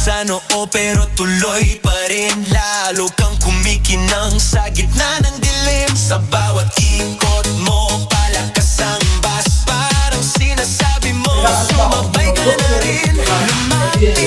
sa noo pero tuloy pa rin. Lalo kang kumikinang sa gitna ng dilim. Sa bawat ikot mo, palakas ang bas. Parang sinasabi mo, sumabay ka na rin. Lumapit